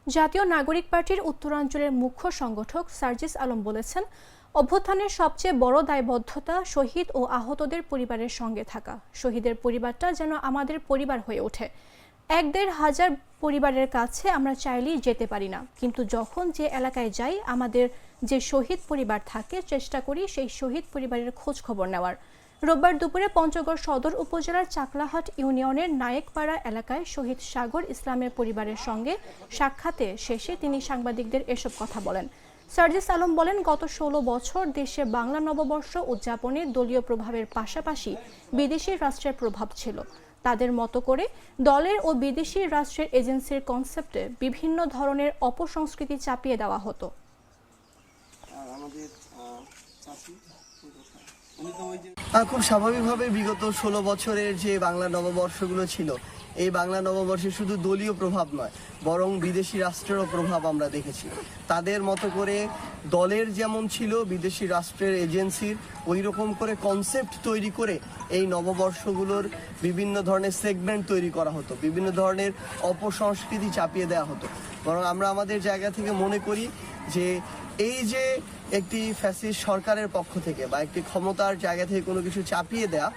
জাতীয় নাগরিক পার্টির উত্তরাঞ্চলের মুখ্য সংগঠক সার্জিস আলম বলেছেন, অভ্যুত্থানের সবচেয়ে বড় দায়বদ্ধতা শহীদ ও আহতদের পরিবারের সঙ্গে থাকা। শহীদের পরিবারটা যেন আমাদের পরিবার হয়ে ওঠে। ১-১.৫ পরিবারের কাছে আমরা চাইলেই যেতে পারি না, কিন্তু যখন যে এলাকায় যাই আমাদের যে শহীদ পরিবার থাকে চেষ্টা করি সেই শহীদ পরিবারের খোঁজ খবর নেওয়ার। রোববার দুপুরে পঞ্চগড় সদর উপজেলার চাকলাহাট ইউনিয়নের নায়েকপাড়া এলাকায় শহীদ সাগর ইসলামের পরিবারের সঙ্গে সাক্ষাতে শেষে তিনি সাংবাদিকদের এসব কথা বলেন। সার্জিস আলম বলেন, গত ১৬ বছর দেশে বাংলা নববর্ষ উদযাপনে দলীয় প্রভাবের পাশাপাশি বিদেশি রাষ্ট্রের প্রভাব ছিল। তাদের মতো করে দলের ও বিদেশি রাষ্ট্রের এজেন্সির কনসেপ্টে বিভিন্ন ধরনের অপসংস্কৃতি চাপিয়ে দেওয়া হতো। খুব স্বাভাবিকভাবে বিগত ১৬ বছরের যে বাংলা নববর্ষগুলো ছিল, এই বাংলা নববর্ষে শুধু দলীয় প্রভাব নয় বরং বিদেশি রাষ্ট্রেরও প্রভাব আমরা দেখেছি। তাদের মতো করে দলের যেমন ছিল বিদেশি রাষ্ট্রের এজেন্সির ওই রকম করে কনসেপ্ট তৈরি করে এই নববর্ষগুলোর বিভিন্ন ধরনের সেগমেন্ট তৈরি করা হতো, বিভিন্ন ধরনের অপসংস্কৃতি চাপিয়ে দেওয়া হতো। বরং আমরা আমাদের জায়গা থেকে মনে করি যে এই যে একটি ফ্যাসিস্ট সরকারের পক্ষ থেকে বা একটি ক্ষমতার জায়গা থেকে কোনো কিছু চাপিয়ে দেয়া,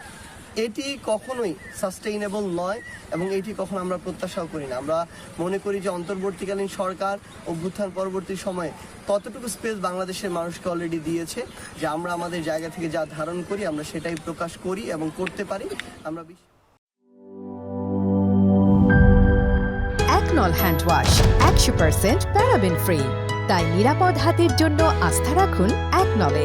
এটি কখনোই সাস্টেইনেবল নয় এবং এটি কখনো আমরা প্রত্যাশাও করি না। আমরা মনে করি যে অন্তর্বর্তীকালীন সরকার অভ্যুত্থান পরবর্তী সময়ে ততটুকু স্পেস বাংলাদেশের মানুষকে অলরেডি দিয়েছে যে আমরা আমাদের জায়গা থেকে যা ধারণ করি আমরা সেটাই প্রকাশ করি এবং করতে পারি। আমরা একনল হ্যান্ড ওয়াশ 100% প্যারাবেন ফ্রি, তাই নিরাপদ হাতের জন্য আস্থা রাখুন একনলে।